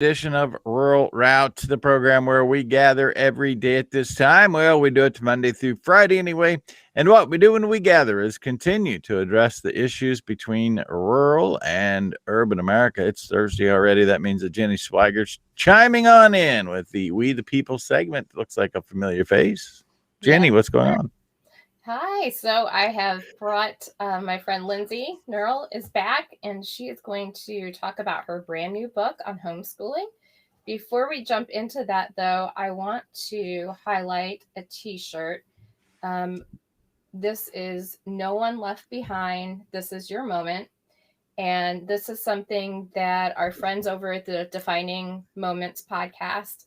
edition of Rural Routes, the program where we gather every day at this time. Well, we do it Monday through Friday anyway. And what we do when we gather is continue to address the issues between rural and urban America. It's Thursday already. That means that Jenny Swiger's chiming on in with the We the People segment. Looks like a familiar face. Jenny, Yes. what's going on? Hi. So I have brought my friend Lindsay Neural is back, and she is going to talk about her brand new book on homeschooling. Before we jump into that, though, I want to highlight a T-shirt. Um, this is "No One Left Behind. This is your moment." And this is something that our friends over at the Defining Moments podcast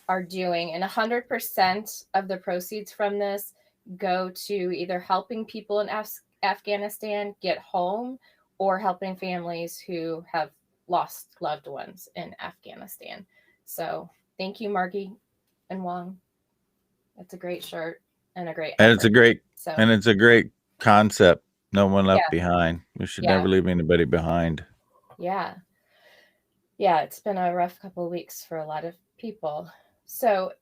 are doing. And 100% of the proceeds from this go to either helping people in Afghanistan get home or helping families who have lost loved ones in Afghanistan. So thank you, Margie and Wong. It's a great shirt and a great And it's effort. a great So, and it's a great concept. No one left yeah, behind. We should yeah, never leave anybody behind. yeah. Yeah, it's been a rough couple of weeks for a lot of people. So,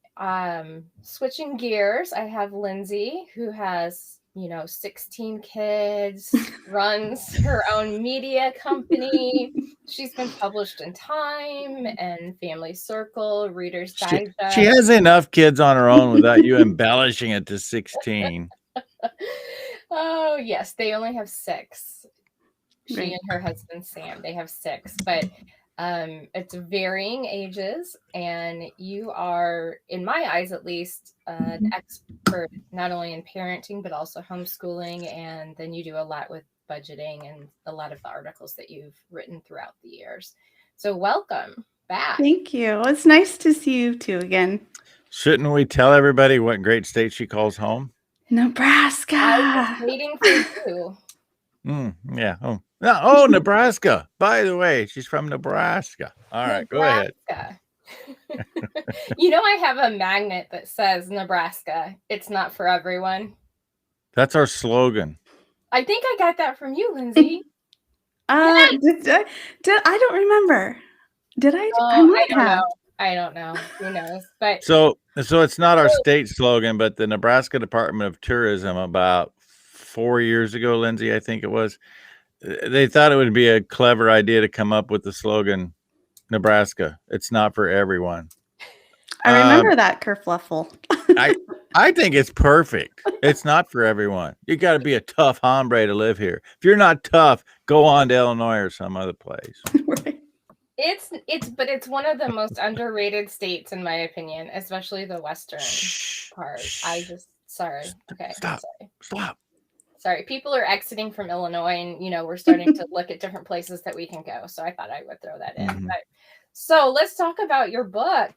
switching gears, I have Lindsay who has, 16 kids, runs her own media company. She's been published in Time and Family Circle, Reader's She Digest. has enough kids on her own without you embellishing it to 16. Oh, yes, they only have six. She Right. and her husband Sam, they have six, but it's varying ages, and you are, in my eyes at least, an expert not only in parenting but also homeschooling, and then you do a lot with budgeting and a lot of the articles that you've written throughout the years. So welcome back. Thank you. It's nice to see you two again. Shouldn't we tell everybody what great state she calls home? Nebraska. I was waiting for you. Yeah. Oh, Nebraska. By the way, she's from Nebraska. All right, go ahead. Nebraska. I have a magnet that says Nebraska. It's not for everyone. That's our slogan. I think I got that from you, Lindsay. I don't remember. Did I? Oh, I might don't have. know. I don't know. Who knows? But So it's not our state slogan, but the Nebraska Department of Tourism about 4 years ago, Lindsay, I think it was, they thought it would be a clever idea to come up with the slogan Nebraska. It's not for everyone. I remember that kerfluffle. I think it's perfect. It's not for everyone. You got to be a tough hombre to live here. If you're not tough, go on to Illinois or some other place. Right. It's one of the most underrated states in my opinion, especially the western part. Sorry. Okay. Stop. Sorry. People are exiting from Illinois, and we're starting to look at different places that we can go. So I thought I would throw that in. Mhm. So let's talk about your book.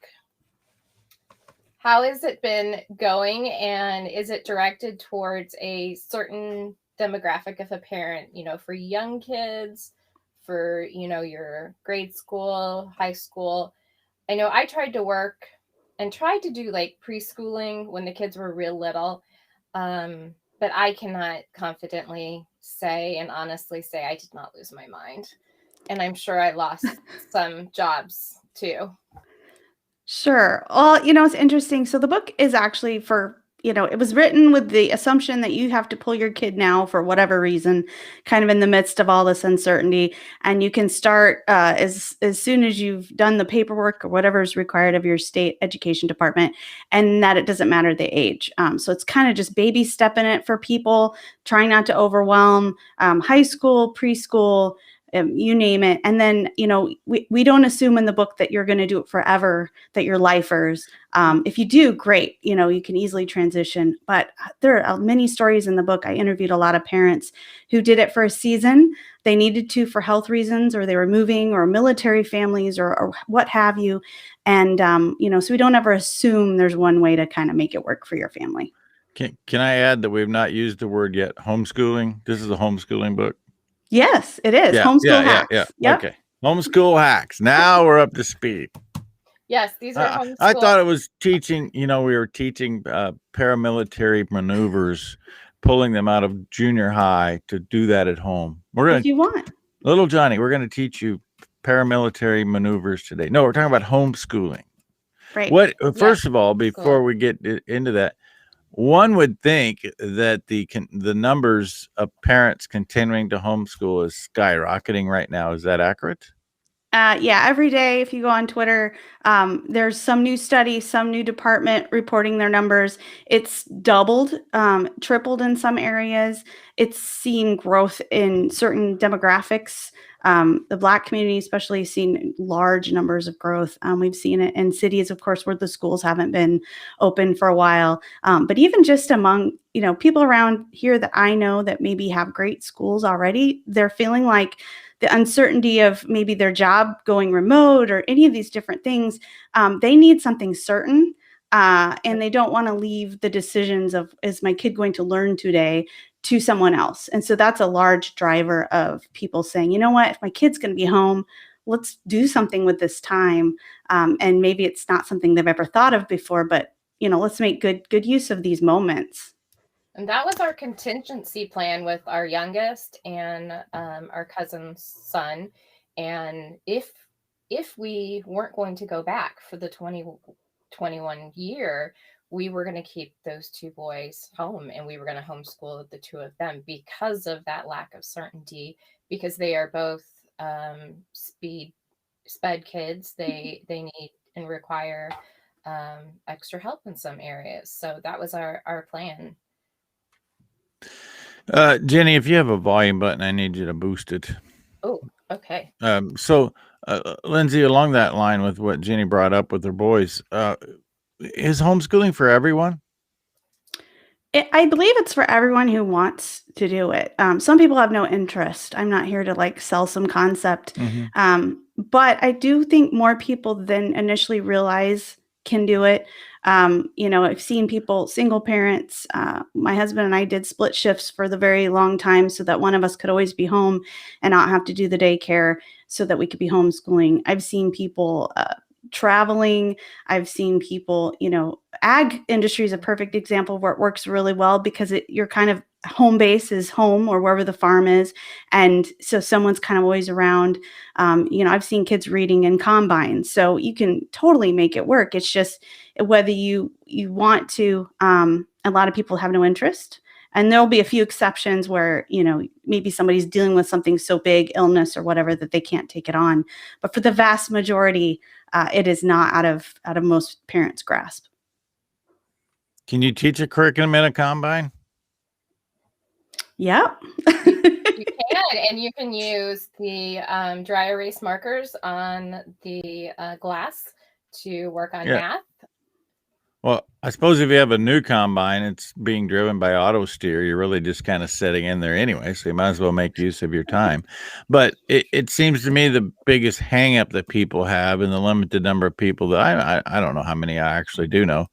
How has it been going, and is it directed towards a certain demographic of a parent, for young kids, for, your grade school, high school? I know I tried to work and tried to do like preschooling when the kids were real little. But I cannot confidently say and honestly say I did not lose my mind. And I'm sure I lost some jobs too. Sure. Well, it's interesting. So the book is actually for, it was written with the assumption that you have to pull your kid now for whatever reason, kind of in the midst of all this uncertainty. And you can start as soon as you've done the paperwork or whatever is required of your state education department, and that it doesn't matter the age. So it's kind of just baby stepping it for people, trying not to overwhelm high school, preschool, you name it. And then, we don't assume in the book that you're going to do it forever, that you're lifers. If you do, great. You can easily transition. But there are many stories in the book. I interviewed a lot of parents who did it for a season. They needed to for health reasons, or they were moving, or military families, or what have you. And, so we don't ever assume there's one way to kind of make it work for your family. Can I add that we've not used the word yet? Homeschooling. This is a homeschooling book. Yes, it is. Homeschool Hacks. Yeah. Yep. Okay. Homeschool Hacks. Now we're up to speed. Yes, these are homeschool. I thought it was teaching, we were teaching paramilitary maneuvers, pulling them out of junior high to do that at home. If you want. Little Johnny, we're going to teach you paramilitary maneuvers today. No, we're talking about homeschooling. Right. What? First of all, before Cool. we get into that, one would think that the numbers of parents continuing to homeschool is skyrocketing right now. Is that accurate? Yeah, every day, if you go on Twitter, there's some new study, some new department reporting their numbers. It's doubled, tripled in some areas. It's seen growth in certain demographics. The Black community, especially, has seen large numbers of growth. We've seen it in cities, of course, where the schools haven't been open for a while. But even just among people around here that I know that maybe have great schools already, they're feeling like the uncertainty of maybe their job going remote or any of these different things, they need something certain. And they don't want to leave the decisions of, is my kid going to learn today, to someone else. And so that's a large driver of people saying, you know what, if my kid's going to be home, let's do something with this time. And maybe it's not something they've ever thought of before, but let's make good use of these moments. And that was our contingency plan with our youngest and our cousin's son. And if we weren't going to go back for the 2021 year, we were going to keep those two boys home and we were going to homeschool the two of them because of that lack of certainty, because they are both sped kids. They need and require extra help in some areas. So that was our plan. Jenny, if you have a volume button, I need you to boost it. Oh, okay. So, Lindsay, along that line with what Jenny brought up with her boys, is homeschooling for everyone? I believe it's for everyone who wants to do it. Some people have no interest. I'm not here to sell some concept. But I do think more people than initially realize can do it. I've seen people, single parents. My husband and I did split shifts for the very long time so that one of us could always be home and not have to do the daycare so that we could be homeschooling. I've seen people traveling. I've seen people, ag industry is a perfect example where it works really well because your kind of home base is home or wherever the farm is. And so someone's kind of always around. I've seen kids reading in combines, so you can totally make it work. It's just whether you want to. A lot of people have no interest. And there'll be a few exceptions where, maybe somebody's dealing with something so big, illness or whatever, that they can't take it on. But for the vast majority, it is not out of most parents' grasp. Can you teach a curriculum in a combine? Yeah. You can, and you can use the dry erase markers on the glass to work on math. Well, I suppose if you have a new combine, it's being driven by auto steer. You're really just kind of sitting in there anyway, so you might as well make use of your time. But it seems to me the biggest hang up that people have, and the limited number of people that I don't know how many I actually do know,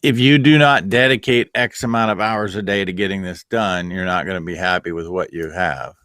if you do not dedicate X amount of hours a day to getting this done, you're not going to be happy with what you have.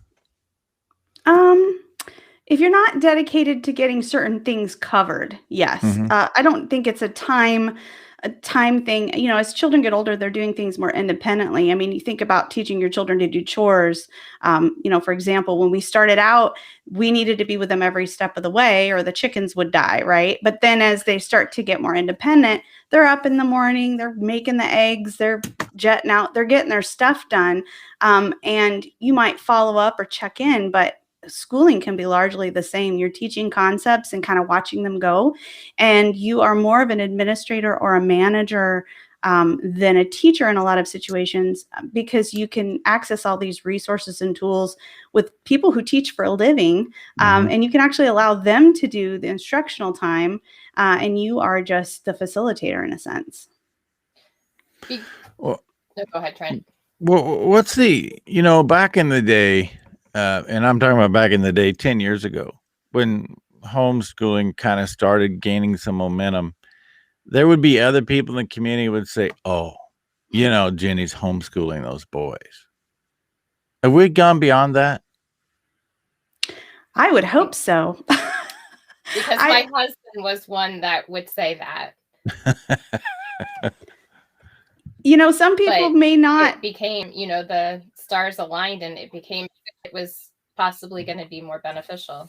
If you're not dedicated to getting certain things covered, yes. I don't think it's a time thing. As children get older, they're doing things more independently. I mean, you think about teaching your children to do chores. For example, when we started out, we needed to be with them every step of the way or the chickens would die, right? But then as they start to get more independent, they're up in the morning, they're making the eggs, they're jetting out, they're getting their stuff done. And you might follow up or check in, but schooling can be largely the same. You're teaching concepts and kind of watching them go. And you are more of an administrator or a manager than a teacher in a lot of situations, because you can access all these resources and tools with people who teach for a living. And you can actually allow them to do the instructional time. And you are just the facilitator in a sense. Well, no, go ahead, Trent. Well, what's back in the day, and I'm talking about back in the day, 10 years ago, when homeschooling kind of started gaining some momentum, there would be other people in the community who would say, oh, Jenny's homeschooling those boys. Have we gone beyond that? I would hope so. Because my husband was one that would say that. Some people may not. It became, the stars aligned and it was possibly going to be more beneficial.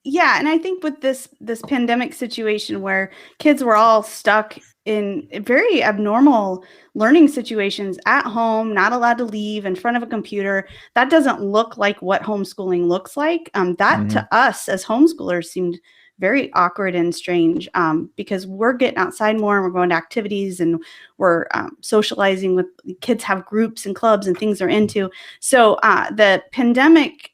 Yeah, and I think with this pandemic situation where kids were all stuck in very abnormal learning situations at home, not allowed to leave in front of a computer, that doesn't look like what homeschooling looks like. That Mhm. to us as homeschoolers seemed very awkward and strange, because we're getting outside more and we're going to activities and we're socializing with kids, have groups and clubs and things they're into. So the pandemic,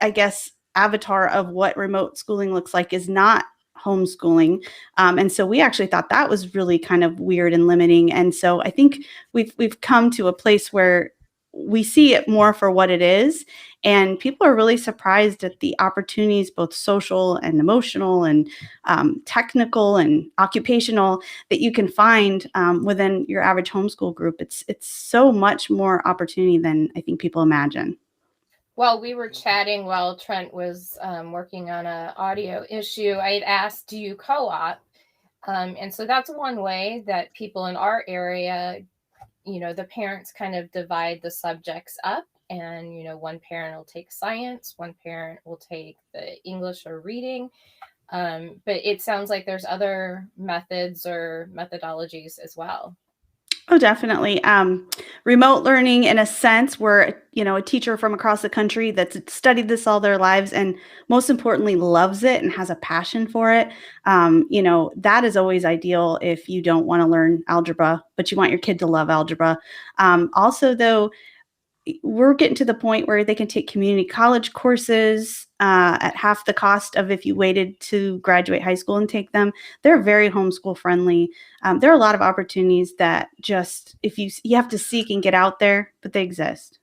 I guess, avatar of what remote schooling looks like is not homeschooling. And so we actually thought that was really kind of weird and limiting. And so I think we've come to a place where we see it more for what it is. And people are really surprised at the opportunities, both social and emotional and technical and occupational, that you can find within your average homeschool group. It's so much more opportunity than I think people imagine. Well, we were chatting while Trent was working on an audio issue. I had asked, do you co-op? And so that's one way that people in our area, the parents kind of divide the subjects up. And, one parent will take science, one parent will take the English or reading. But it sounds like there's other methods or methodologies as well. Oh, definitely. Remote learning, in a sense, where a teacher from across the country that's studied this all their lives and most importantly loves it and has a passion for it. That is always ideal if you don't want to learn algebra, but you want your kid to love algebra. Also, though, we're getting to the point where they can take community college courses at half the cost of if you waited to graduate high school and take them. They're very homeschool friendly. There are a lot of opportunities that just, if you have to seek and get out there, but they exist.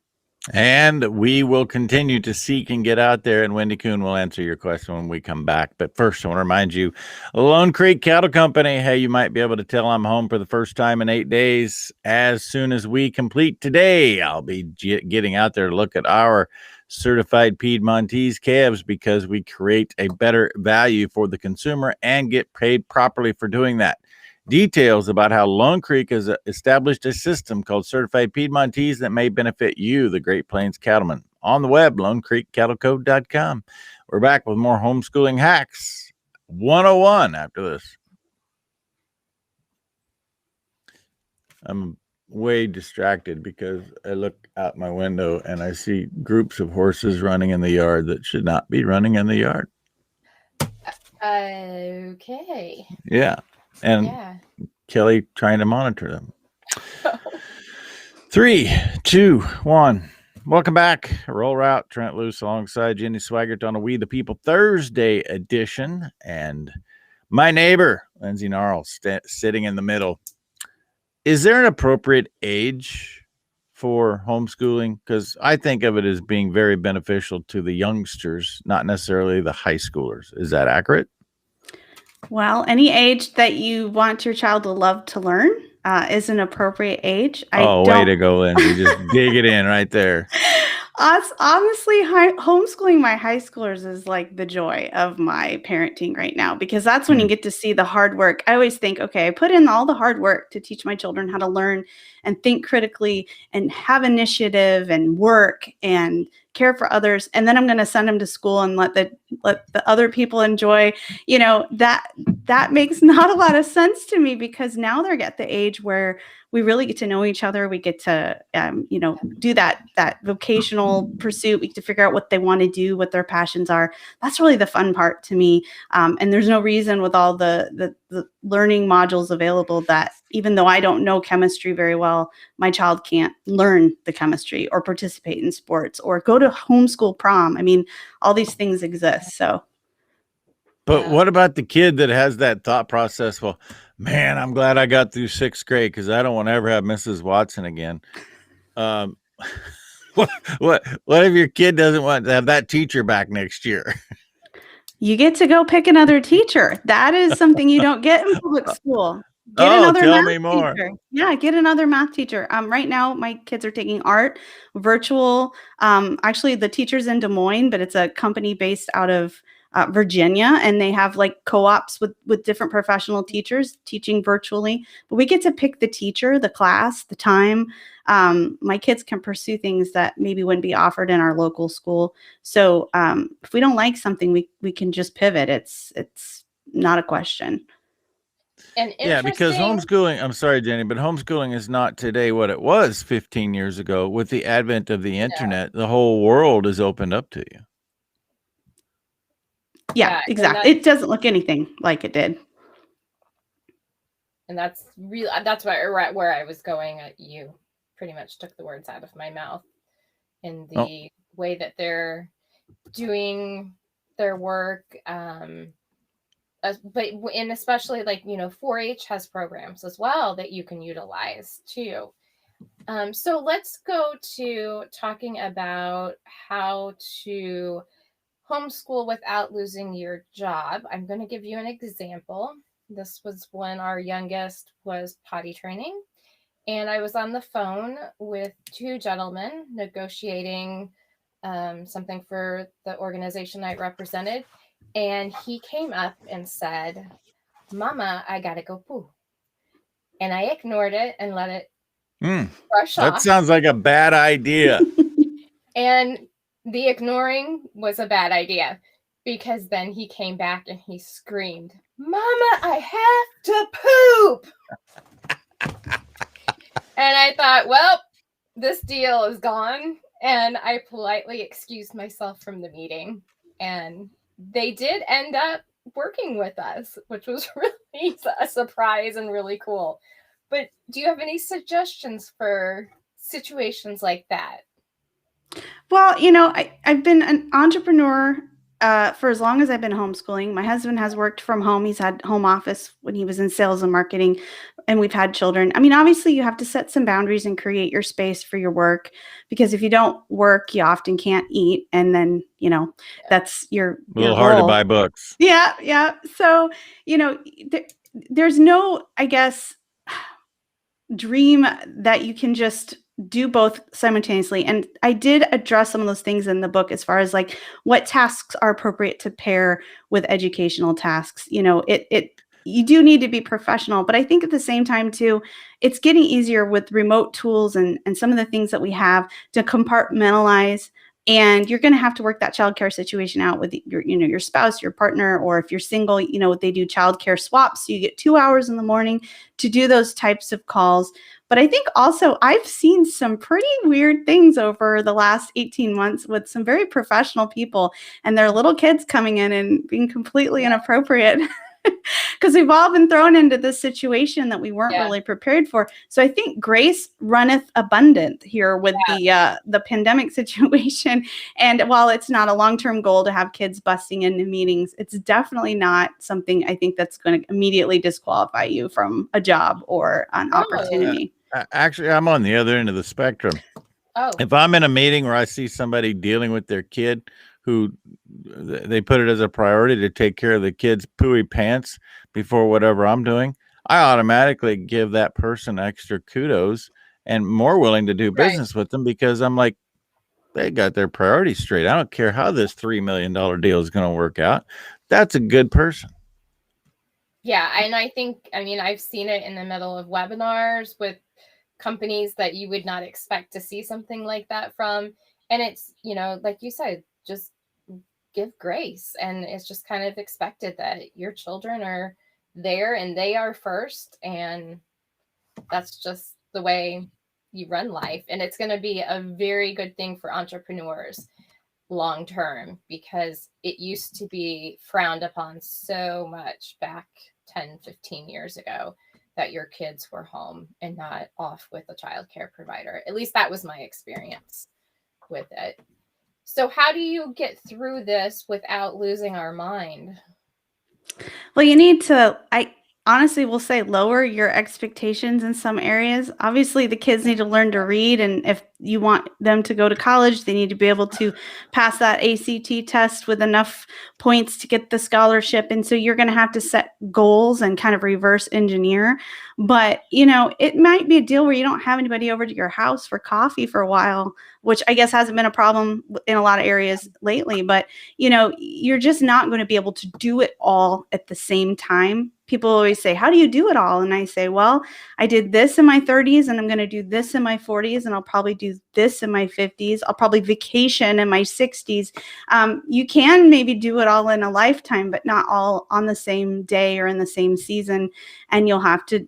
And we will continue to seek and get out there, and Wendy Kuhn will answer your question when we come back. But first, I want to remind you, Lone Creek Cattle Company, hey, you might be able to tell I'm home for the first time in 8 days. As soon as we complete today, I'll be getting out there to look at our certified Piedmontese calves, because we create a better value for the consumer and get paid properly for doing that. Details about how Lone Creek has established a system called Certified Piedmontese that may benefit you, the Great Plains cattleman, on the web, lonecreekcattlecode.com. We're back with more Homeschooling Hacks 101 after this. I'm way distracted because I look out my window and I see groups of horses running in the yard that should not be running in the yard. Okay. Yeah. And Kelly trying to monitor them. 3, 2, 1. Welcome back. Roll Route, Trent Loose alongside Jenny Swaggart on a We the People Thursday edition. And my neighbor, Lindsay Gnarl, sitting in the middle. Is there an appropriate age for homeschooling? Because I think of it as being very beneficial to the youngsters, not necessarily the high schoolers. Is that accurate? Well, any age that you want your child to love to learn is an appropriate age. Way to go, Lindsay. Just dig it in right there. Honestly, homeschooling my high schoolers is like the joy of my parenting right now, because that's when you get to see the hard work. I always think, okay, I put in all the hard work to teach my children how to learn and think critically and have initiative and work and care for others. And then I'm going to send them to school and let the other people enjoy, that makes not a lot of sense to me, because now they're at the age where we really get to know each other. We get to, do that vocational pursuit. We get to figure out what they want to do, what their passions are. That's really the fun part to me. And there's no reason with all the learning modules available that even though I don't know chemistry very well, my child can't learn the chemistry or participate in sports or go to homeschool prom. I mean, all these things exist. So. But what about the kid that has that thought process? Well, man, I'm glad I got through 6th grade because I don't want to ever have Mrs. Watson again. What if your kid doesn't want to have that teacher back next year? You get to go pick another teacher. That is something you don't get in public school. Get another tell math me more. teacher. Yeah, get another math teacher. Right now, my kids are taking art, virtual. Actually, the teacher's in Des Moines, but it's a company based out of Virginia, and they have like co-ops with different professional teachers teaching virtually. But we get to pick the teacher, the class, the time. My kids can pursue things that maybe wouldn't be offered in our local school. So if we don't like something, we can just pivot. It's not a question. And Yeah, because interesting. homeschooling, I'm sorry, Jenny, but homeschooling is not today what it was 15 years ago. With the advent of the internet, the whole world is opened up to you. Yeah, exactly. It doesn't look anything like it did. And that's where I was going. You pretty much took the words out of my mouth in the way that they're doing their work. But and especially like, 4-H has programs as well that you can utilize too. So let's go to talking about how to homeschool without losing your job. I'm going to give you an example. This was when our youngest was potty training, and I was on the phone with two gentlemen negotiating something for the organization I represented. And he came up and said, "Mama, I gotta go poo." And I ignored it and let it brush off. That sounds like a bad idea. And the ignoring was a bad idea, because then he came back and he screamed, "Mama, I have to poop." And I thought, well, this deal is gone. And I politely excused myself from the meeting. And they did end up working with us, which was really a surprise and really cool. But do you have any suggestions for situations like that? Well, I've been an entrepreneur for as long as I've been homeschooling. My husband has worked from home. He's had home office when he was in sales and marketing, and we've had children. I mean, obviously you have to set some boundaries and create your space for your work, because if you don't work, you often can't eat. And then, that's your A little goal. hard to buy books. Yeah. Yeah. So, there's no, I guess, dream that you can just do both simultaneously. And I did address some of those things in the book, as far as like what tasks are appropriate to pair with educational tasks. You do need to be professional, but I think at the same time too, it's getting easier with remote tools and some of the things that we have to compartmentalize. And you're going to have to work that childcare situation out with your spouse, your partner, or if you're single, they do childcare swaps. So you get 2 hours in the morning to do those types of calls. But I think also I've seen some pretty weird things over the last 18 months with some very professional people and their little kids coming in and being completely inappropriate. Because we've all been thrown into this situation that we weren't really prepared for. So I think grace runneth abundant here with the pandemic situation. And while it's not a long-term goal to have kids busting into meetings, it's definitely not something I think that's going to immediately disqualify you from a job or an opportunity. Actually, I'm on the other end of the spectrum. If I'm in a meeting where I see somebody dealing with their kid who they put it as a priority to take care of the kid's pooey pants before whatever I'm doing, I automatically give that person extra kudos and more willing to do business with them, because I'm like, they got their priorities straight. I don't care how this $3 million deal is going to work out. That's a good person. Yeah. And I think, I've seen it in the middle of webinars with companies that you would not expect to see something like that from. And it's, like you said, just give grace. And it's just kind of expected that your children are there and they are first. And that's just the way you run life. And it's going to be a very good thing for entrepreneurs long term, because it used to be frowned upon so much back 10, 15 years ago that your kids were home and not off with a child care provider. At least that was my experience with it. So how do you get through this without losing our mind? Well, you need to, honestly will say lower your expectations in some areas. Obviously, the kids need to learn to read, and if you want them to go to college, they need to be able to pass that ACT test with enough points to get the scholarship. And so you're going to have to set goals and kind of reverse engineer. But, it might be a deal where you don't have anybody over to your house for coffee for a while, which I guess hasn't been a problem in a lot of areas lately. But, you're just not going to be able to do it all at the same time. People always say, how do you do it all? And I say, well, I did this in my 30s and I'm going to do this in my 40s and I'll probably do this in my 50s. I'll probably vacation in my 60s. You can maybe do it all in a lifetime, but not all on the same day or in the same season. And you'll have to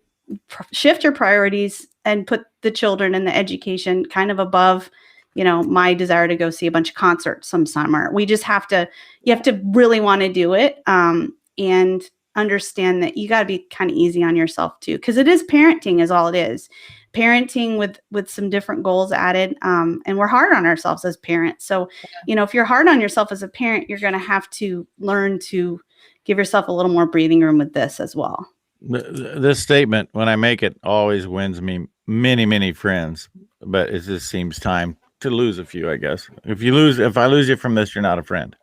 shift your priorities and put the children and the education kind of above, my desire to go see a bunch of concerts some summer. You have to really want to do it. And understand that you got to be kind of easy on yourself too, because it is parenting is all it is. Parenting with some different goals added. And we're hard on ourselves as parents. So, if you're hard on yourself as a parent, you're going to have to learn to give yourself a little more breathing room with this as well. This statement, when I make it, always wins me many, many friends, but it just seems time to lose a few, I guess. If I lose you from this, you're not a friend.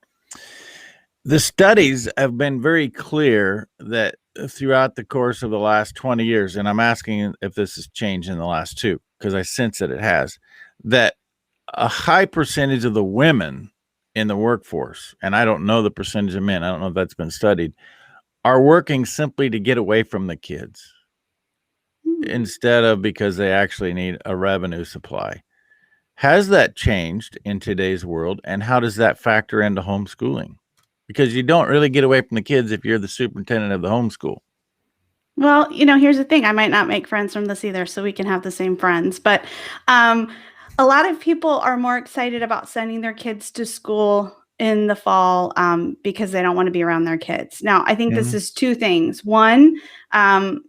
The studies have been very clear that throughout the course of the last 20 years, and I'm asking if this has changed in the last 2, because I sense that it has, that a high percentage of the women in the workforce, and I don't know the percentage of men, I don't know if that's been studied, are working simply to get away from the kids instead of because they actually need a revenue supply. Has that changed in today's world, and how does that factor into homeschooling? Because you don't really get away from the kids if you're the superintendent of the homeschool. Well, here's the thing. I might not make friends from this either, so we can have the same friends. But a lot of people are more excited about sending their kids to school in the fall because they don't want to be around their kids. Now, I think this is 2 things. One,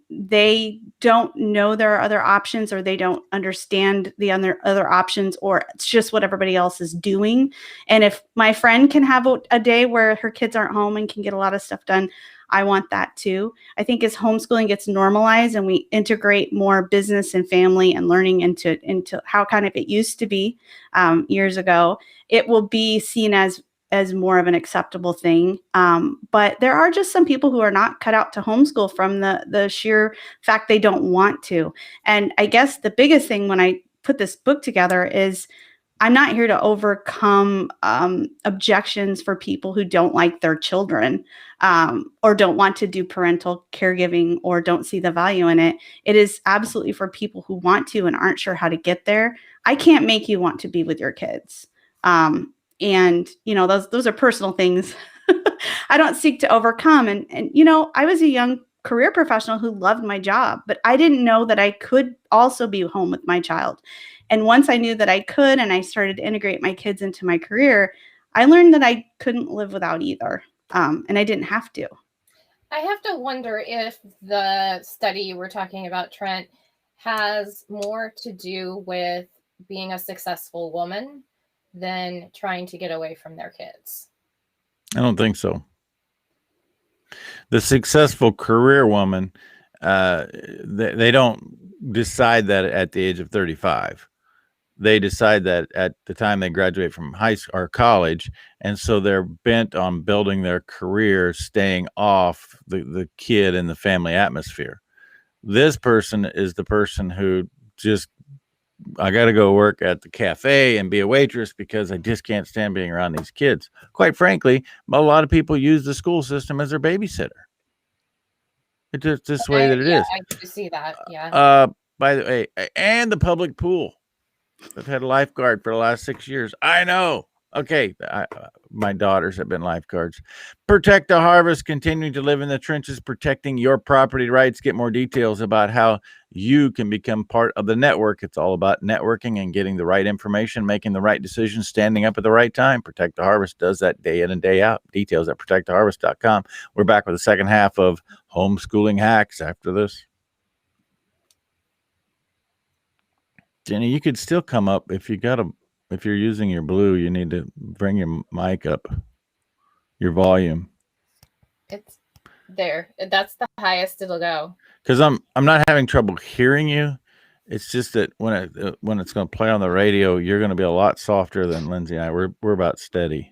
they don't know there are other options, or they don't understand the other options, or it's just what everybody else is doing. And if my friend can have a day where her kids aren't home and can get a lot of stuff done, I want that too. I think as homeschooling gets normalized and we integrate more business and family and learning into how kind of it used to be years ago, it will be seen as more of an acceptable thing. But there are just some people who are not cut out to homeschool from the sheer fact they don't want to. And I guess the biggest thing when I put this book together is I'm not here to overcome objections for people who don't like their children or don't want to do parental caregiving or don't see the value in it. It is absolutely for people who want to and aren't sure how to get there. I can't make you want to be with your kids. And, those are personal things I don't seek to overcome. And, I was a young career professional who loved my job, but I didn't know that I could also be home with my child. And once I knew that I could, and I started to integrate my kids into my career, I learned that I couldn't live without either. And I didn't have to. I have to wonder if the study you were talking about, Trent, has more to do with being a successful woman than trying to get away from their kids. I don't think so. The successful career woman, they don't decide that at the age of 35. They decide that at the time they graduate from high school or college, and so they're bent on building their career, staying off the kid and the family atmosphere. This person is the person who just, I got to go work at the cafe and be a waitress because I just can't stand being around these kids. Quite frankly, a lot of people use the school system as their babysitter. It's just this way that it is. I do see that. Yeah. By the way, and the public pool. I've had a lifeguard for the last 6 years. I know. Okay. My daughters have been lifeguards. Protect the Harvest, continuing to live in the trenches, protecting your property rights. Get more details about how you can become part of the network. It's all about networking and getting the right information, making the right decisions, standing up at the right time. Protect the Harvest does that day in and day out. Details at protecttheharvest.com. We're back with the second half of Homeschooling Hacks after this. Jenny, you could still come up if you're using your blue, you need to bring your mic up, your volume. There, that's the highest it'll go. Because I'm not having trouble hearing you. It's just that when it's going to play on the radio, you're going to be a lot softer than Lindsay and I. We're about steady.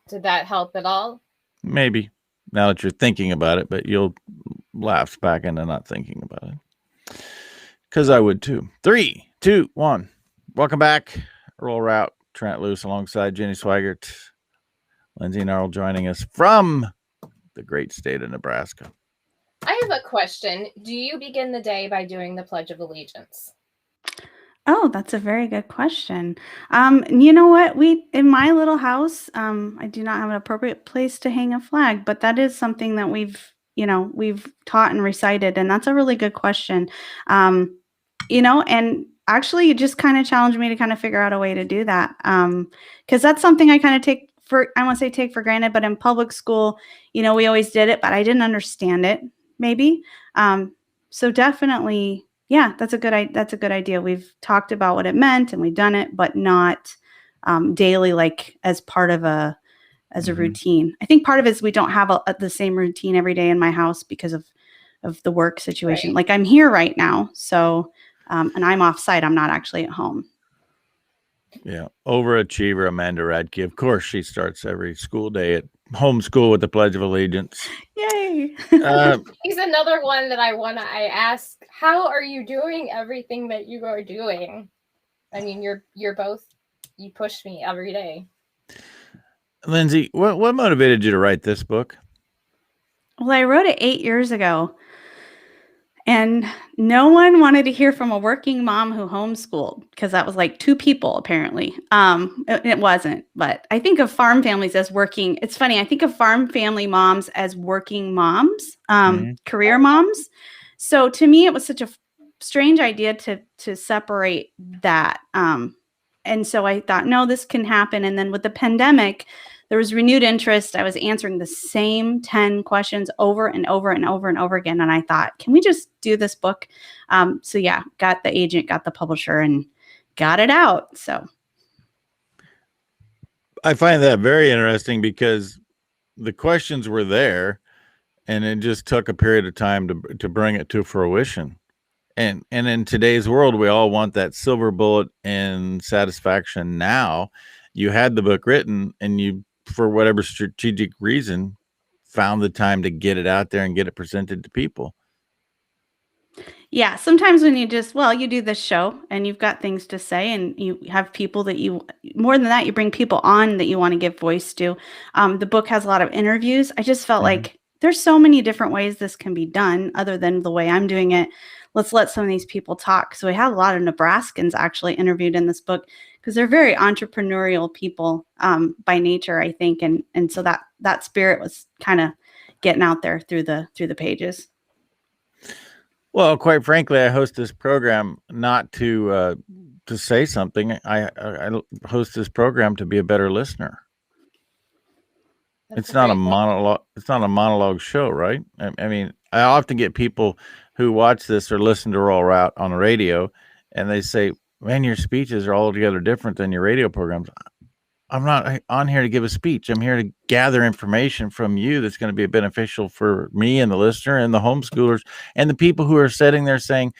Did that help at all? Maybe now that you're thinking about it, but you'll lapse back into not thinking about it. Because I would too. 3, 2, 1. Welcome back. Roll Route, Trent Luce alongside Jenny Swigert. Lindsay Narl joining us from the great state of Nebraska. I have a question. Do you begin the day by doing the Pledge of Allegiance? Oh, that's a very good question. You know what? In my little house, I do not have an appropriate place to hang a flag, but that is something that we've taught and recited, and that's a really good question. And actually you just kind of challenged me to kind of figure out a way to do that. Because that's something I kind of take for granted, but in public school, we always did it, but I didn't understand it maybe. So definitely, yeah, that's a good idea. We've talked about what it meant and we've done it, but not daily, like as part of a routine. I think part of it is we don't have the same routine every day in my house because of the work situation. Right. Like I'm here right now. So, and I'm off site. I'm not actually at home. Yeah. Overachiever Amanda Radke. Of course, she starts every school day at homeschool with the Pledge of Allegiance. Yay. He's another one that I ask, how are you doing everything that you are doing? I mean, you're both, you push me every day. Lindsay, what motivated you to write this book? Well, I wrote it 8 years ago. And no one wanted to hear from a working mom who homeschooled because that was like 2 people, apparently. It wasn't, but I think of farm families as working. It's funny. I think of farm family moms as working moms, career moms. So to me, it was such a strange idea to separate that. And so I thought, no, this can happen. And then with the pandemic, there was renewed interest. I was answering the same 10 questions over and over and over and over again. And I thought, can we just do this book? So yeah, got the agent, got the publisher, and got it out. So I find that very interesting because the questions were there and it just took a period of time to bring it to fruition. And in today's world, we all want that silver bullet and satisfaction now. You had the book written and you, for whatever strategic reason, found the time to get it out there and get it presented to people. Yeah, sometimes when you do this show and you've got things to say and you have people that more than that, you bring people on that you want to give voice to. The book has a lot of interviews. I just felt like there's so many different ways this can be done other than the way I'm doing it. Let's let some of these people talk. So we had a lot of Nebraskans actually interviewed in this book because they're very entrepreneurial people by nature, I think. And so that spirit was kind of getting out there through the pages. Well, quite frankly, I host this program not to say something. I host this program to be a better listener. It's not a monologue. It's not a monologue show, right? I mean, I often get people who watch this or listen to Roll Route on the radio, and they say, "Man, your speeches are altogether different than your radio programs." I'm not on here to give a speech. I'm here to gather information from you that's going to be beneficial for me and the listener and the homeschoolers and the people who are sitting there saying,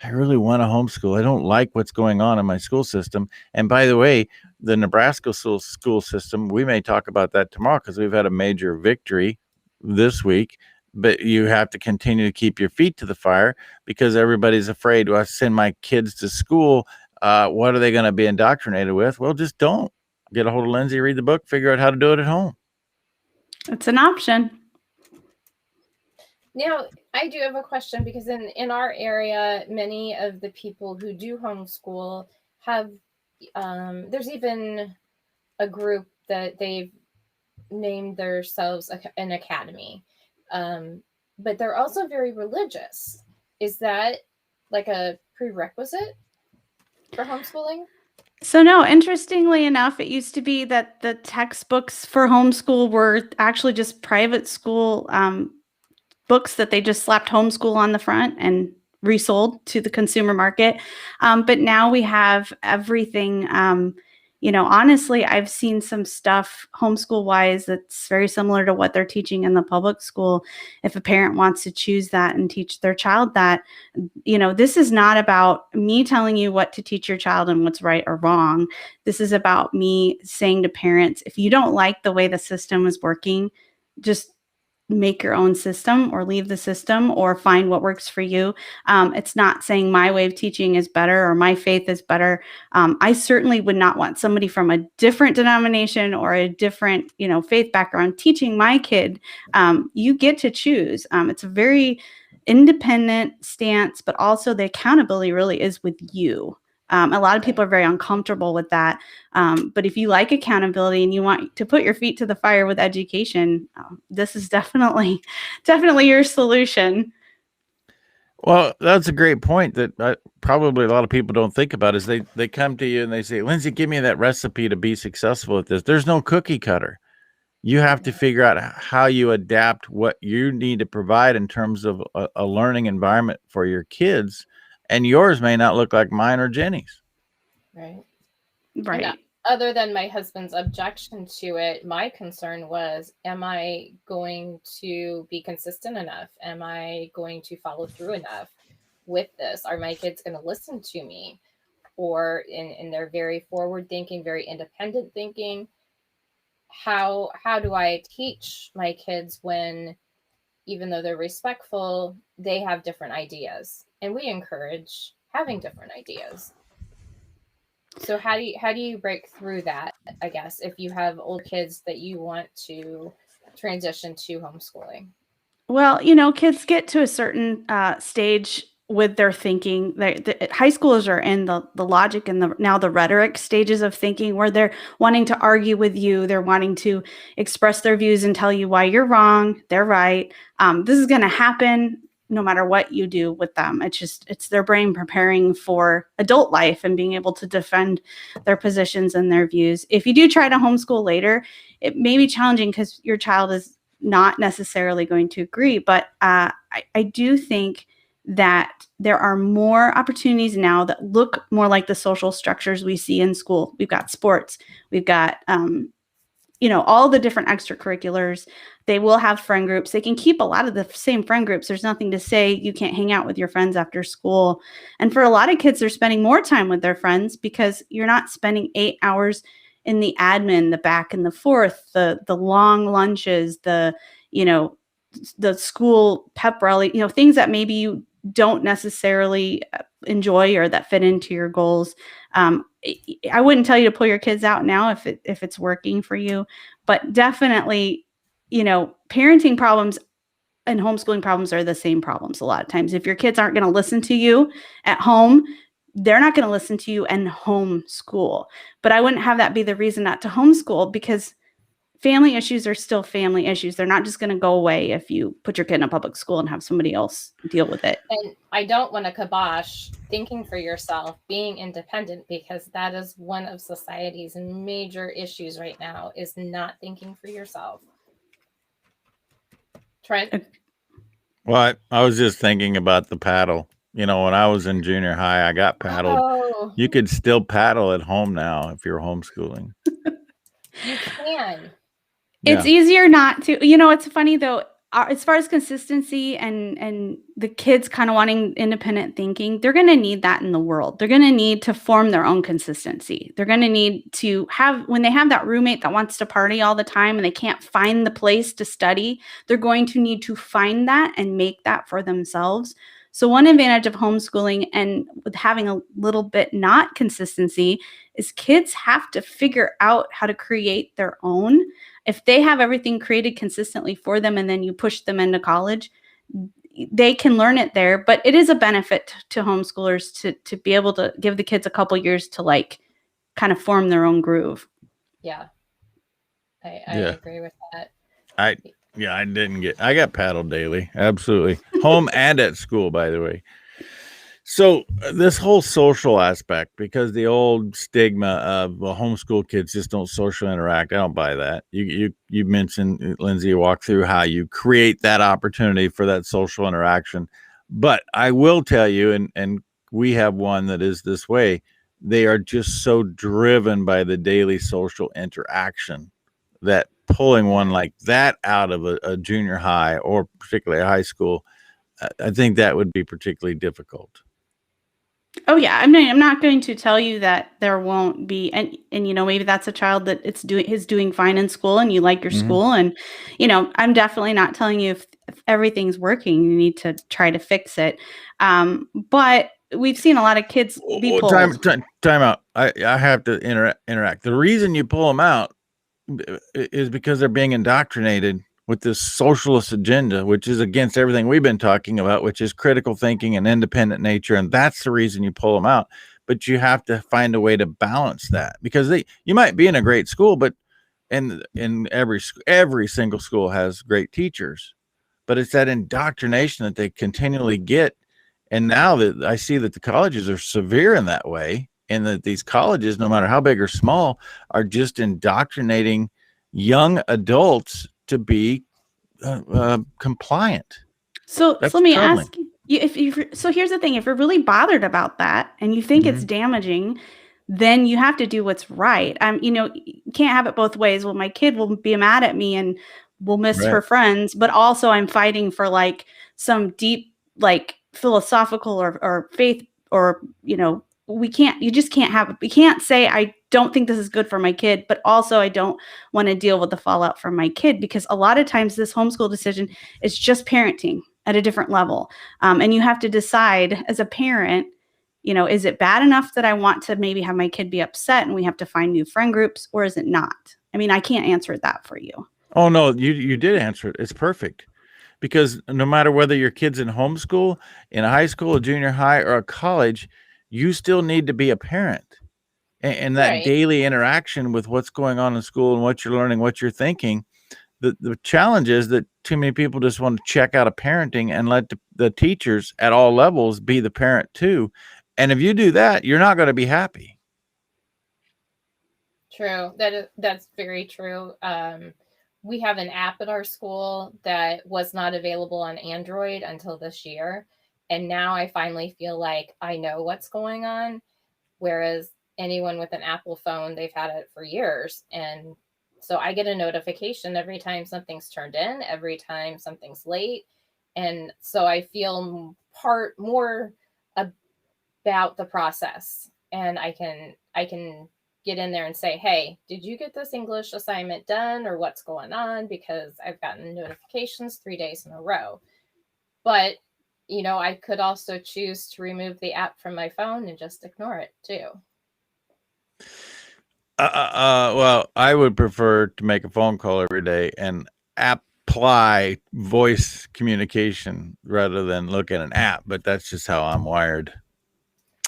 I really want to homeschool. I don't like what's going on in my school system. And by the way, the Nebraska school system, we may talk about that tomorrow because we've had a major victory this week. But you have to continue to keep your feet to the fire because everybody's afraid, well, I send my kids to school. What are they going to be indoctrinated with? Well, just don't. Get a hold of Lindsay, read the book, figure out how to do it at home. It's an option. Now, I do have a question because in our area, many of the people who do homeschool have, there's even a group that they've named themselves an academy, but they're also very religious. Is that like a prerequisite for homeschooling? So no, interestingly enough, it used to be that the textbooks for homeschool were actually just private school books that they just slapped homeschool on the front and resold to the consumer market. But now we have everything, Honestly, I've seen some stuff homeschool wise that's very similar to what they're teaching in the public school. If a parent wants to choose that and teach their child that, this is not about me telling you what to teach your child and what's right or wrong. This is about me saying to parents, if you don't like the way the system is working, just make your own system or leave the system or find what works for you. It's not saying my way of teaching is better or my faith is better. I certainly would not want somebody from a different denomination or a different, faith background teaching my kid. You get to choose. It's a very independent stance, but also the accountability really is with you. A lot of people are very uncomfortable with that. But if you like accountability and you want to put your feet to the fire with education, this is definitely your solution. Well, that's a great point that probably a lot of people don't think about is they come to you and they say, Lindsay, give me that recipe to be successful at this. There's no cookie cutter. You have to figure out how you adapt what you need to provide in terms of a learning environment for your kids. And yours may not look like mine or Jenny's. Right. Right. Other than my husband's objection to it, my concern was, am I going to be consistent enough? Am I going to follow through enough with this? Are my kids going to listen to me? Or in their very forward thinking, very independent thinking, how do I teach my kids when, even though they're respectful, they have different ideas? And we encourage having different ideas. So how do you break through that, I guess, if you have old kids that you want to transition to homeschooling? Well, kids get to a certain stage with their thinking. High schoolers are in the logic and the rhetoric stages of thinking where they're wanting to argue with you. They're wanting to express their views and tell you why you're wrong, they're right. This is going to happen no matter what you do with them. It's their brain preparing for adult life and being able to defend their positions and their views. If you do try to homeschool later, it may be challenging because your child is not necessarily going to agree. But I do think that there are more opportunities now that look more like the social structures we see in school. We've got sports, we've got all the different extracurriculars. They will have friend groups. They can keep a lot of the same friend groups. There's nothing to say you can't hang out with your friends after school. And for a lot of kids, they're spending more time with their friends because you're not spending 8 hours in the admin, the back and the forth, the long lunches, the school pep rally, things that maybe you don't necessarily enjoy or that fit into your goals. I wouldn't tell you to pull your kids out now if it's working for you, but definitely, parenting problems and homeschooling problems are the same problems a lot of times. If your kids aren't going to listen to you at home, they're not going to listen to you and homeschool. But I wouldn't have that be the reason not to homeschool, because family issues are still family issues. They're not just going to go away if you put your kid in a public school and have somebody else deal with it. And I don't want to kibosh thinking for yourself, being independent, because that is one of society's major issues right now, is not thinking for yourself. Trent? Well, I was just thinking about the paddle. When I was in junior high, I got paddled. Oh, You could still paddle at home now if you're homeschooling. you can. It's easier not to. It's funny though, as far as consistency and the kids kind of wanting independent thinking, they're going to need that in the world. They're going to need to form their own consistency. They're going to need to have, when they have that roommate that wants to party all the time and they can't find the place to study, they're going to need to find that and make that for themselves. So one advantage of homeschooling and with having a little bit not consistency is kids have to figure out how to create their own. If they have everything created consistently for them and then you push them into college, they can learn it there. But it is a benefit to homeschoolers to be able to give the kids a couple years to kind of form their own groove. Yeah. I agree with that. I got paddled daily. Absolutely. Home and at school, by the way. So this whole social aspect, because the old stigma of homeschool kids just don't socially interact, I don't buy that. You mentioned, Lindsay, you walk through how you create that opportunity for that social interaction. But I will tell you, and we have one that is this way, they are just so driven by the daily social interaction that pulling one like that out of a junior high or particularly a high school, I think that would be particularly difficult. Oh yeah, I'm not going to tell you that there won't be, and maybe that's a child that is doing fine in school and you like your school, and I'm definitely not telling you if everything's working, you need to try to fix it. But we've seen a lot of kids be pulled. Time out. I have to interact. The reason you pull them out is because they're being indoctrinated with this socialist agenda, which is against everything we've been talking about, which is critical thinking and independent nature. And that's the reason you pull them out. But you have to find a way to balance that, because you might be in a great school, but in every single school has great teachers, but it's that indoctrination that they continually get. And now that I see that the colleges are severe in that way, and that these colleges, no matter how big or small, are just indoctrinating young adults to be compliant. So let me ask you, so here's the thing, if you're really bothered about that and you think it's damaging, then you have to do what's right. You can't have it both ways. Well, my kid will be mad at me and will miss her friends, but also I'm fighting for like some deep, like philosophical or faith, or, we can't say, I don't think this is good for my kid, but also I don't want to deal with the fallout from my kid, because a lot of times this homeschool decision is just parenting at a different level. And you have to decide as a parent, is it bad enough that I want to maybe have my kid be upset and we have to find new friend groups, or is it not? I mean, I can't answer that for you. Oh, no, you did answer it. It's perfect. Because no matter whether your kid's in homeschool, in a high school, a junior high, or a college, you still need to be a parent. And that daily interaction with what's going on in school and what you're learning, what you're thinking. The challenge is that too many people just want to check out of parenting and let the teachers at all levels be the parent too. And if you do that, you're not going to be happy. True. That's very true. We have an app at our school that was not available on Android until this year. And now I finally feel like I know what's going on. Whereas anyone with an Apple phone, they've had it for years. And so I get a notification every time something's turned in, every time something's late. And so I feel more about the process. And I can get in there and say, hey, did you get this English assignment done, or what's going on? Because I've gotten notifications 3 days in a row. But, I could also choose to remove the app from my phone and just ignore it too. Well, I would prefer to make a phone call every day and apply voice communication rather than look at an app, but that's just how I'm wired.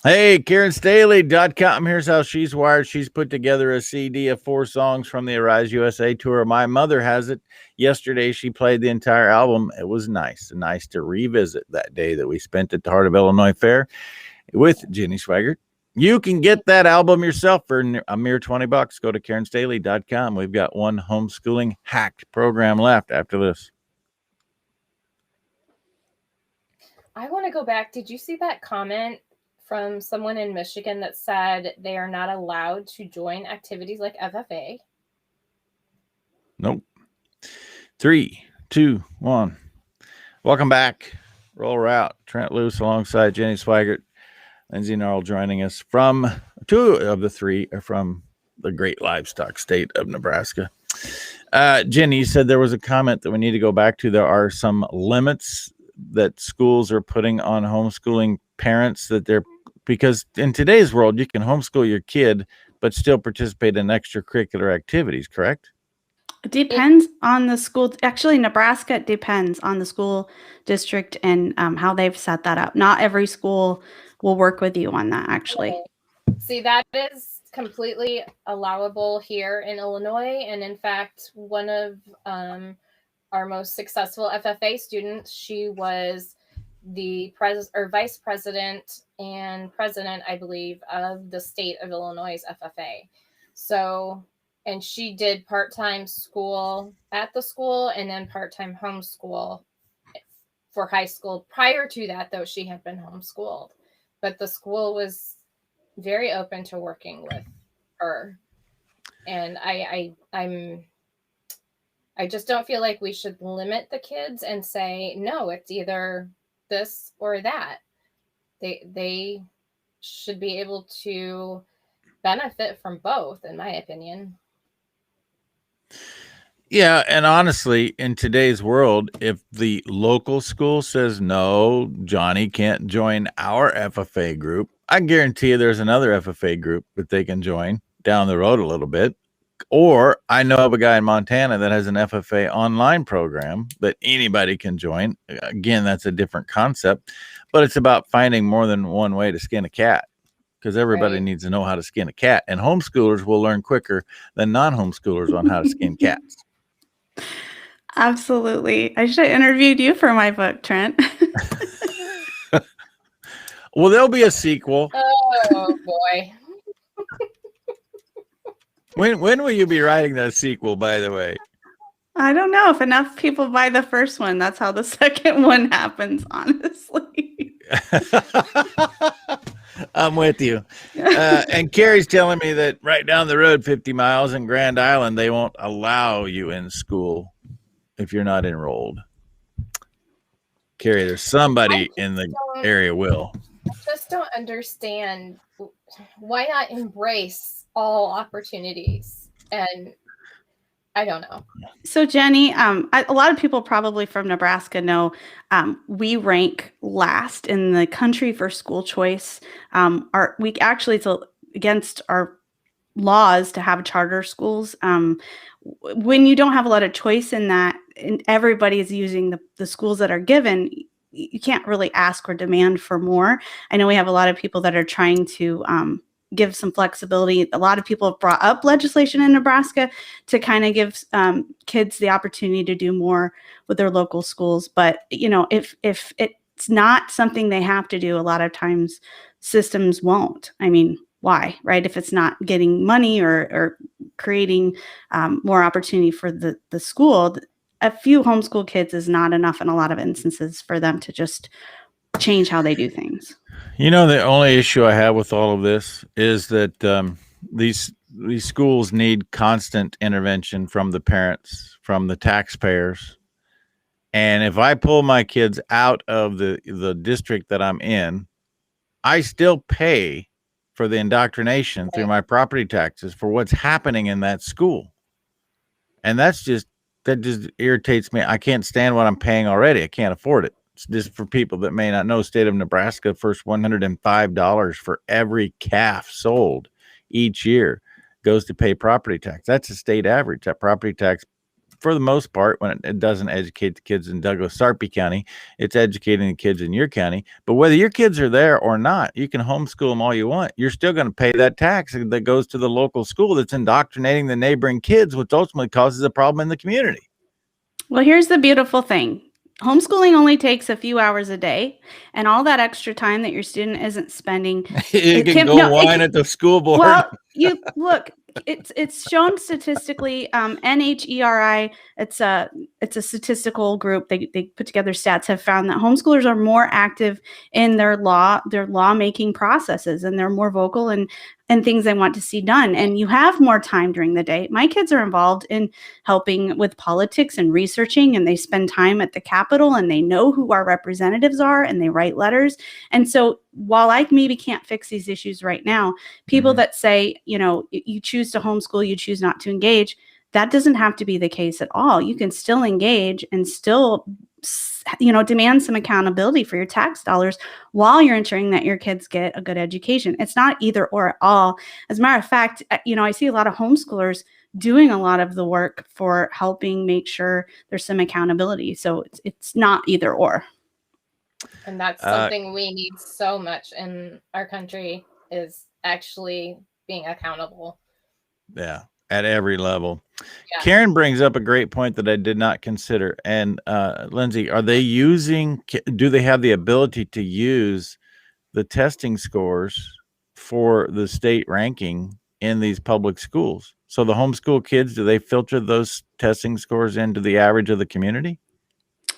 Hey, KarenStaley.com. Here's how she's wired. She's put together a CD of 4 songs from the Arise USA tour. My mother has it. Yesterday, she played the entire album. It was nice to revisit that day that we spent at the Heart of Illinois Fair with Jenny Swigert. You can get that album yourself for a mere $20. Go to KarenStaley.com. We've got one homeschooling hacked program left after this. I want to go back. Did you see that comment from someone in Michigan that said they are not allowed to join activities like FFA? Nope. 3, 2, 1. Welcome back. Roll Route. Trent Luce alongside Jenny Swigert. Lindsay Gnarl joining us from 2 of the 3 are from the great livestock state of Nebraska. Jenny said there was a comment that we need to go back to. There are some limits that schools are putting on homeschooling parents, because in today's world, you can homeschool your kid, but still participate in extracurricular activities, correct? It depends on the school. Actually, Nebraska depends on the school district and how they've set that up. Not every school will work with you on that, actually. See, that is completely allowable here in Illinois. And in fact, one of our most successful FFA students, she was the vice president and president, I believe, of the state of Illinois' FFA. So, and she did part-time school at the school and then part-time homeschool for high school. Prior to that, though, she had been homeschooled. But the school was very open to working with her. And I just don't feel like we should limit the kids and say, no, it's either this or that. They should be able to benefit from both, in my opinion. Yeah, and honestly, in today's world, if the local school says no, Johnny can't join our FFA group, I guarantee you there's another FFA group that they can join down the road a little bit. Or I know of a guy in Montana that has an FFA online program that anybody can join. Again, that's a different concept, but it's about finding more than one way to skin a cat, because everybody needs to know how to skin a cat. And homeschoolers will learn quicker than non-homeschoolers on how to skin cats. Absolutely. I should have interviewed you for my book, Trent. Well, there'll be a sequel. Oh, boy. When will you be writing that sequel, by the way? I don't know. If enough people buy the first one, that's how the second one happens, honestly. I'm with you. And Carrie's telling me that right down the road, 50 miles in Grand Island, they won't allow you in school if you're not enrolled. Carrie, there's somebody in the area will. I just don't understand, why not embrace all opportunities? And I don't know. So Jenny, a lot of people probably from Nebraska know we rank last in the country for school choice. We actually, it's against our laws to have charter schools. When you don't have a lot of choice in that, and everybody is using the schools that are given, you can't really ask or demand for more. I know we have a lot of people that are trying to give some flexibility. A lot of people have brought up legislation in Nebraska to kind of give kids the opportunity to do more with their local schools. But, you know, if it's not something they have to do, a lot of times systems won't. I mean, why, right? If it's not getting money or creating more opportunity for the school, a few homeschool kids is not enough in a lot of instances for them to just change how they do things. You know, the only issue I have with all of this is that these schools need constant intervention from the parents, from the taxpayers. And if I pull my kids out of the district that I'm in, I still pay for the indoctrination through my property taxes for what's happening in that school. And that just irritates me. I can't stand what I'm paying already. I can't afford it. It's just for people that may not know, state of Nebraska, first $105 for every calf sold each year goes to pay property tax. That's a state average. That property tax, for the most part, when it doesn't educate the kids in Douglas-Sarpy County, it's educating the kids in your county. But whether your kids are there or not, you can homeschool them all you want. You're still going to pay that tax that goes to the local school that's indoctrinating the neighboring kids, which ultimately causes a problem in the community. Well, here's the beautiful thing. Homeschooling only takes a few hours a day, and all that extra time that your student isn't spending. It can go whine at the school board. Well, you look, it's shown statistically. NHERI, it's a statistical group. They put together stats, have found that homeschoolers are more active in their lawmaking processes, and they're more vocal and things they want to see done. And you have more time during the day. My kids are involved in helping with politics and researching, and they spend time at the Capitol, and they know who our representatives are, and they write letters. And so while I maybe can't fix these issues right now, people that say, you know, you choose to homeschool, you choose not to engage, that doesn't have to be the case at all. You can still engage and still, you know, demand some accountability for your tax dollars while you're ensuring that your kids get a good education. It's not either or at all. As a matter of fact, you know, I see a lot of homeschoolers doing a lot of the work for helping make sure there's some accountability. So it's not either or. And that's something we need so much in our country, is actually being accountable. Yeah, at every level. Yeah. Karen brings up a great point that I did not consider. And Lindsay, do they have the ability to use the testing scores for the state ranking in these public schools? So the homeschool kids, do they filter those testing scores into the average of the community?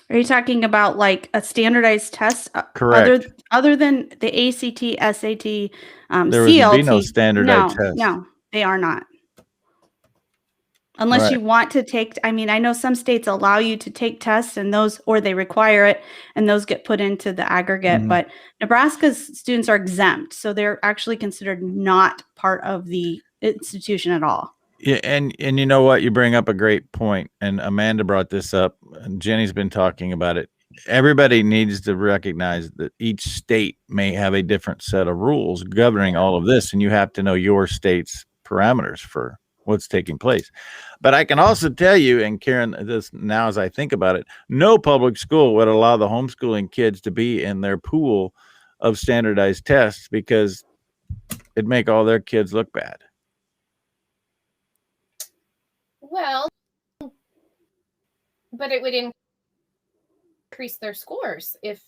Are you talking about like a standardized test? Correct. Other than the ACT, SAT, There would be no CLT? standardized test. No, they are not. Unless Right. you want to take, I mean, I know some states allow you to take tests and those, or they require it and those get put into the aggregate, Mhm. but Nebraska's students are exempt. So they're actually considered not part of the institution at all. Yeah, and you know what? You bring up a great point, and Amanda brought this up, and Jenny's been talking about it. Everybody needs to recognize that each state may have a different set of rules governing all of this, and you have to know your state's parameters for what's taking place. But I can also tell you, and Karen, this now as I think about it, no public school would allow the homeschooling kids to be in their pool of standardized tests because it'd make all their kids look bad. Well, but it would increase their scores if,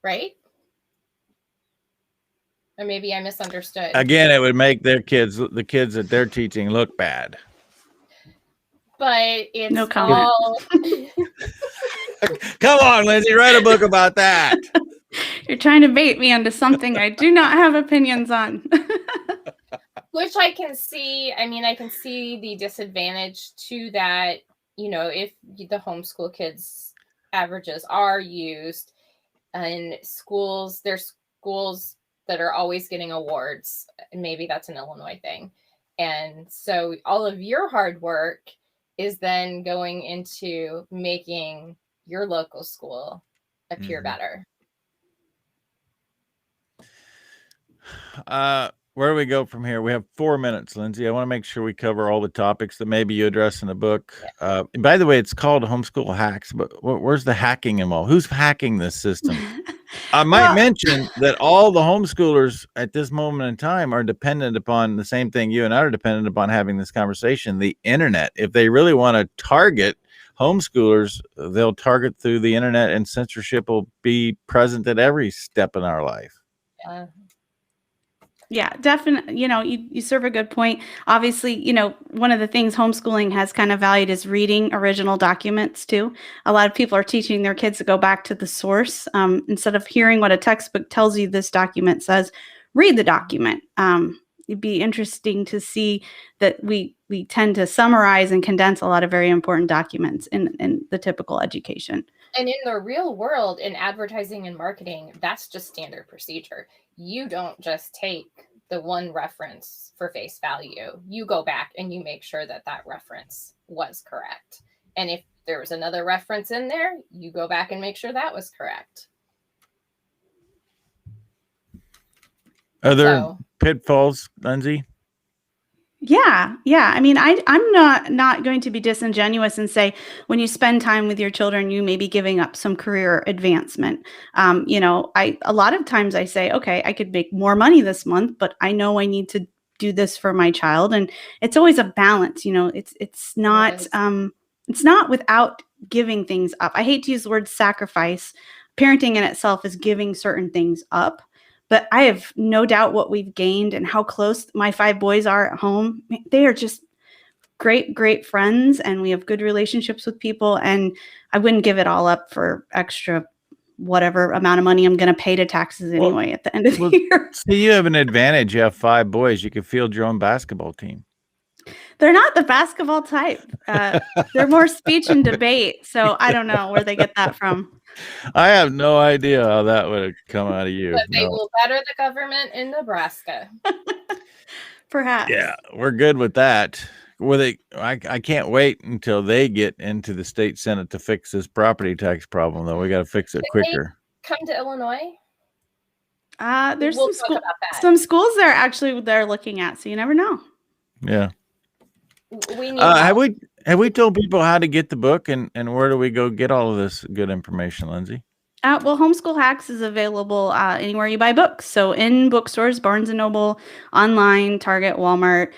right? Or maybe I misunderstood. Again, it would make their kids, the kids that they're teaching, look bad. But it's no comment. all... Come on, Lindsay, write a book about that. You're trying to bait me into something I do not have opinions on. Which I can see. I mean, I can see the disadvantage to that, if the homeschool kids' averages are used in schools, there's schools that are always getting awards. And maybe that's an Illinois thing. And so all of your hard work is then going into making your local school appear better. Where do we go from here? We have 4 minutes, Lindsay. I want to make sure we cover all the topics that maybe you address in the book. By the way, it's called Homeschool Hacks, but where's the hacking involved? Who's hacking this system? I might mention that all the homeschoolers at this moment in time are dependent upon the same thing you and I are dependent upon having this conversation, the internet. If they really want to target homeschoolers, they'll target through the internet, and censorship will be present at every step in our life. Yeah, definitely. You serve a good point. Obviously, one of the things homeschooling has kind of valued is reading original documents too. A lot of people are teaching their kids to go back to the source instead of hearing what a textbook tells you this document says, read the document. It'd be interesting to see that we tend to summarize and condense a lot of very important documents in the typical education. And in the real world, in advertising and marketing, that's just standard procedure. You don't just take the one reference for face value. You go back and you make sure that that reference was correct. And if there was another reference in there, you go back and make sure that was correct. Are there pitfalls, Lindsay? Yeah. I mean, I'm not going to be disingenuous and say when you spend time with your children, you may be giving up some career advancement. A lot of times I say, okay, I could make more money this month, but I know I need to do this for my child, and it's always a balance. It's not without giving things up. I hate to use the word sacrifice. Parenting in itself is giving certain things up. But I have no doubt what we've gained and how close my 5 boys are at home. They are just great, great friends, and we have good relationships with people. And I wouldn't give it all up for extra whatever amount of money I'm going to pay to taxes anyway at the end of the year. So you have an advantage. You have 5 boys. You can field your own basketball team. They're not the basketball type. They're more speech and debate. So I don't know where they get that from. I have no idea how that would come out of you. But they will better the government in Nebraska. Perhaps. Yeah, we're good with that. I can't wait until they get into the state Senate to fix this property tax problem, though. We got to fix it quicker. Come to Illinois? There's some schools they're looking at, so you never know. Yeah. We need have we told people how to get the book and where do we go get all of this good information, Lindsay? Well, Homeschool Hacks is available anywhere you buy books. So in bookstores, Barnes & Noble, online, Target, Walmart,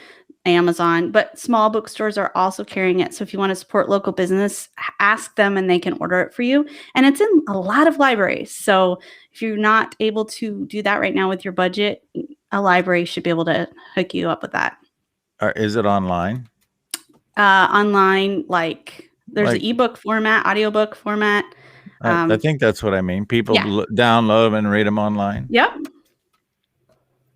Amazon, but small bookstores are also carrying it. So if you want to support local business, ask them and they can order it for you. And it's in a lot of libraries. So if you're not able to do that right now with your budget, a library should be able to hook you up with that. Is it online? Online, like There's Like- an ebook format, audiobook format. I think that's what I mean. People Yeah. download them and read them online. Yep.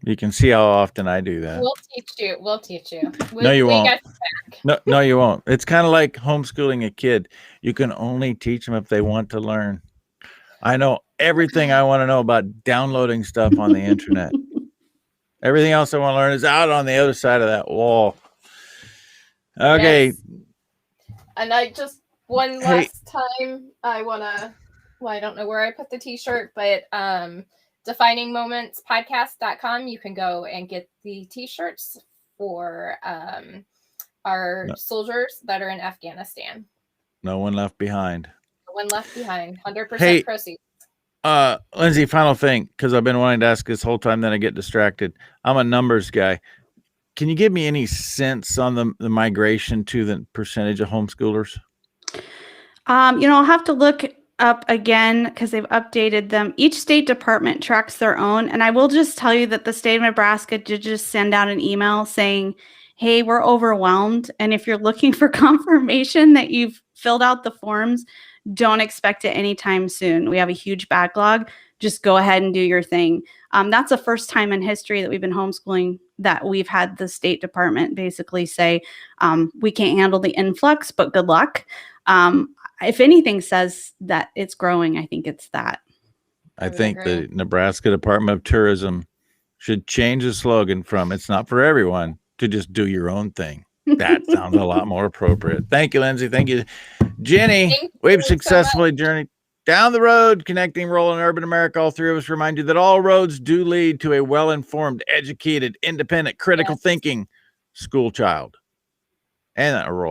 You can see how often I do that. We'll teach you. We'll teach you. No, you We won't. got your back. No, you won't. It's kind of like homeschooling a kid. You can only teach them if they want to learn. I know everything I want to know about downloading stuff on the internet. Everything else I want to learn is out on the other side of that wall. Okay. Yes. And I just one last time I want to, well, I don't know where I put the t-shirt, but definingmomentspodcast.com, you can go and get the t-shirts for our soldiers that are in Afghanistan. No one left behind. No one left behind. 100% Hey, proceeds. Lindsay, final thing, because I've been wanting to ask this whole time, then I get distracted. I'm a numbers guy. Can you give me any sense on the migration to the percentage of homeschoolers? I'll have to look up again because they've updated them. Each state department tracks their own. And I will just tell you that the state of Nebraska did just send out an email saying, hey, we're overwhelmed. And if you're looking for confirmation that you've filled out the forms, don't expect it anytime soon. We have a huge backlog. Just go ahead and do your thing. That's the first time in history that we've been homeschooling that we've had the State Department basically say, we can't handle the influx, but good luck. If anything says that it's growing, I think it's that. I think the Nebraska Department of Tourism should change the slogan from "It's not for everyone" to just "Do your own thing." That sounds a lot more appropriate. Thank you, Lindsay. Thank you, Jenny. We've successfully journeyed down the road, connecting rural and urban America. All three of us remind you that all roads do lead to a well-informed, educated, independent, critical thinking school child and a rural